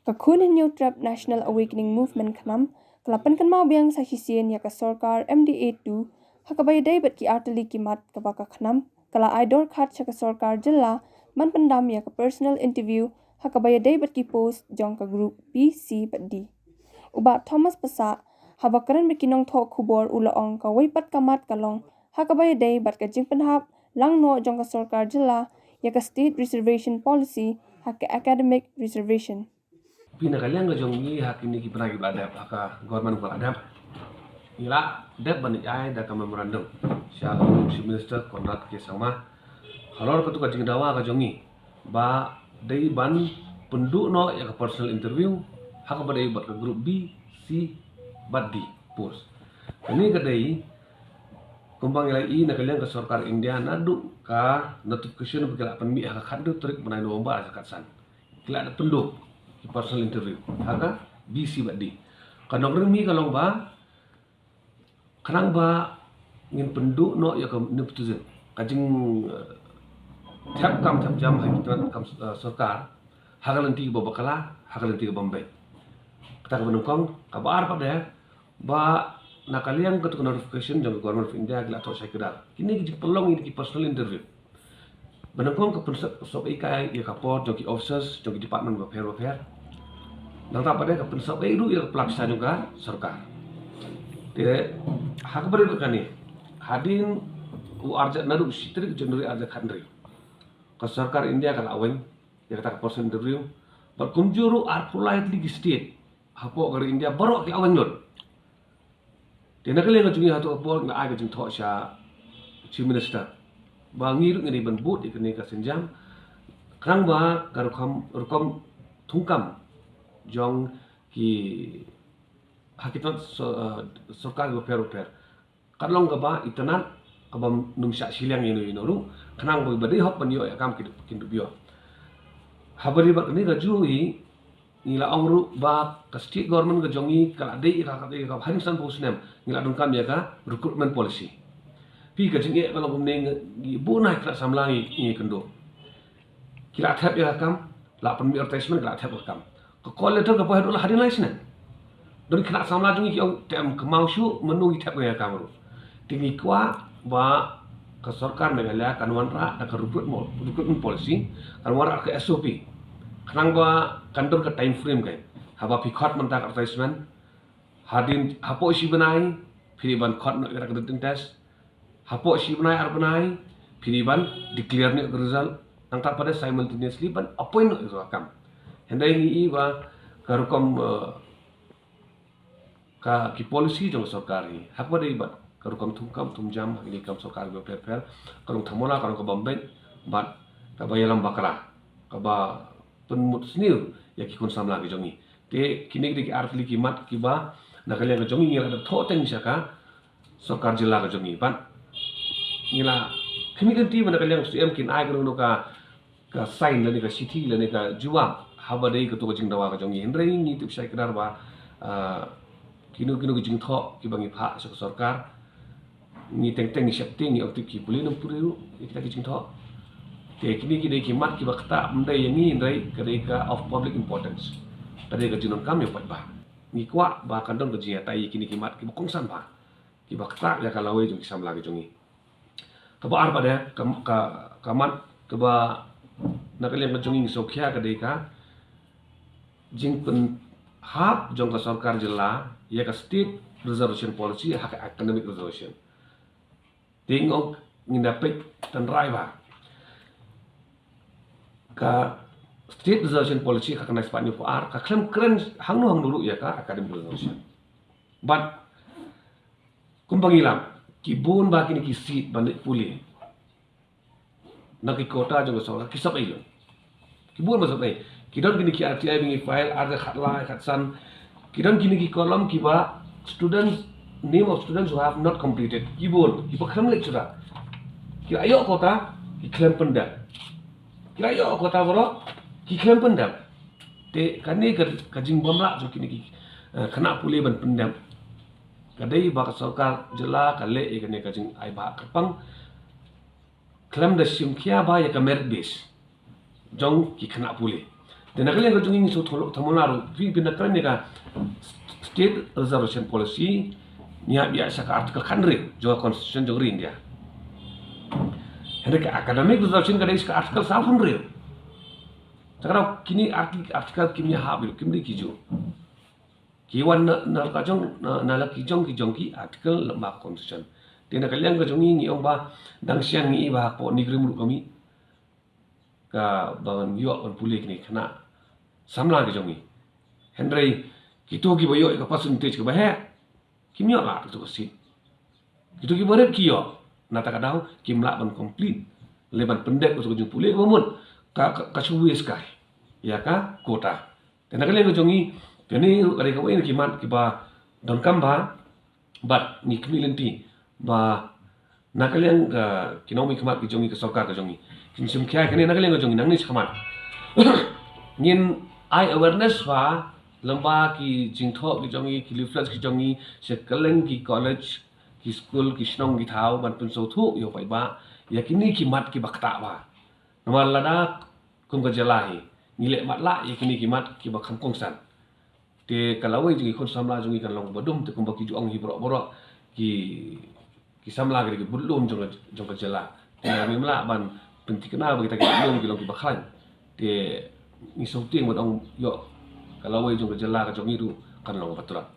Kakun New Trap National Awakening Movement khanam kelapan kan mau biang sahisian ya ka sorkar MDA2 hakabay day bat ki artili kimat kabaka khanam kala idol khat sa ka sorkar jilla man pandam ya ka personal interview hakabay day bat ki post jong ka group BC bat di uba Thomas Pasa habakaran bikinong tho khubor ulaong ka waipat kamat kalong hakabay day bat ka jing panhap lang no jong ka sorkar jilla ya ka state reservation policy hak academic reservation. Pinakalyang ga jong ni hakini ki panagi bladap haka government bladap ila dep banit ai da ka memorandum sya si minister Konrad ke sama halor ka tu ka jingdawa ka jongi ba dei ban penduk no ya ka personal interview haka ba dei bat ka group B C bat di post ini ka dei kumbang ila i nakalyang ka sarkar India nadu ka notification bikala panmi haka khadu trik banai lomba sa katsan kila ada penduk personal interview haka BC bat di kanong remi kalong ba kanang ba ngin penduk no ya ka neptuzen kajing thap jam hai tuan kam sarkar hagalanti ba bakala hagalanti ba Bombay kata ka benungkong ka bar pa de ba nakaliang ka notification jong government of India gila to sekadar kini ki pelong ini ki personal interview benungkong ka pensop ikai ya ka port jong ki officers jong ki department of affairs nang tak pada ka pensop itu ya pelaksanaan juga sarkar de hak bari bakani hadin u arja naru sitri jenuri arja khandri ka sarkar India kala aweng ya kata ka personal interview bar kumjuru ar politely ki state hapo gar India borok ki aweng lot de nakale ngajungi hatu apol na aga jing tho sha chief minister ba ngiru ngini ban but ikni ka senjam krang ba rukom thungkam jong ki hakitat sarkar go per kadlong ga ba itanan abam numsha silang inu ru khnang bo badi hop panyo ya kam kindu bio habari ba ni ga jui ngila amru ba ka state government ga jongi kala dei ka harisan posnem ngila dun kam ya ka recruitment policy pi ka jinge kalau gumne gi bunai kla samlangi ni kendo kila thap ya kam la pan mi advertisement kila thap kam ko call letter ka pahadul hadin laisna don kena samla jungi ki tem kemau shu menungi thap ya kam ru tingi kwa ba ka sarkar meghalaya kanwan ra ka recruitment policy kanwan ra ka SOP kanang ba kantor ka time frame kai haba pikhat mantak advertisement hadin hapo isi benai piliban khot no ira kadin test hapo isi benai ar benai piliban declare ni result nang tak pada simultaneously ban appoint no ira kam hendai ni ba karukom ka ki policy jong sarkar ni hakwa dei ba karukom thumkam thumjam ini kam sarkar go per kalong thamola kalong ka Bombay bat ka bayalam bakra ka ba penmut snil ya ki kun samla ki jongi te kini ki artli ki mat ki ba nakaliang ka jongi ngila tho teng saka sarkar jilla ka jongi ban ngila kini ti ban nakaliang su em kin ai ka ka sign lani ka city lani ka juwa haba dei ka to ka jingdawa ka jongi hendrai ni tip sai kadar ba kinu ki jing tho ki bangi pha sa sarkar ni teng ni septi ni optik ki puli nang puriu kita ki jing tho te kini ki dei ki mat ki bakta mdai yang ni ndai ka of public importance tadi ka jinon kam yo pat ba ni kwa ba kandon ka jia tai kini ki mat ki bokong san ba ki bakta ya kalawe jong ki samla ki jongi ka ba ar pada ka mat ka ba nakaliam ka jongi sokhya ka dei ka jing pen hap jong ka sarkar jilla ya ka state reservation policy hak academic reservation tingok ngindapik tan rai ba ka state reservation policy ka kana spani po ar ka klem kren hang dulu ya ka academic reservation but kumbangilam kibun ba kini ki seat bandit puli naki kota jong ka ki sab ayo kibun masuk ai kidon kini ki RTI bingi file ada khatla khatsan kidon kini ki kolom ki ba students name of students who have not completed kibun ki pakham lecturer ki ayo kota ki klem pendam kira yo kota bro ki klem pendam te kani ka jing bomla jo kini ki kena puli ban pendam kadai ba sarkar jela kale e kani ka jing ai ba kapang klem da sim kia ba ya ka merit base jong ki kena puli Dan nak liang kejungi so thamularu fi binakran ni ka state reservation policy nya biasa ka artikel khandre jo constitution jo India. Hendak academic reservation ka is ka artikel 700. Sekarang kini artikel kimia habil kimri kijo. Kiwan na kajong na la kijong ki artikel lemah constitution. Dia nak liang kejungi ni ba dang siang ni ba po negeri mulu kami ka bangan yo on pulih ni kena samla kejungi. Henry kitu ki boyo ka percentage ka bah kimia la tu si. Kitu ki boret kiyo nata kadau kimla ban complete leban pendek usuk kejung pulih momun ka suwi skai. Ya ka kota. Dan nak liang kejungi kini kali kau ini kimat kiba don kamba bat ni kemilenti ba nakaliang kinomi kimat kijongi ke sokar kijongi kinsum kya kini nakaliang kijongi nang ni kamat ngin ai awareness ba lamba ki jingtho kijongi ki leaflets kijongi sekeleng ki college ki school ki snong ki thau ban pun so thu yo pai ba ya kini kimat ki bakta ba normal lada kum ka jalahi ngile mat la ya kini kimat ki bakam kongsan te kalawai jungi kon samla jungi kan long bodum te kumba ki juang hi borok ki samla ki bulum jong ka jela te mi mla ban penti kena bagi ta ki long ki bakhan te ni sauti mo dong yo kalawai jong ka jela ka jongi ru kan long patra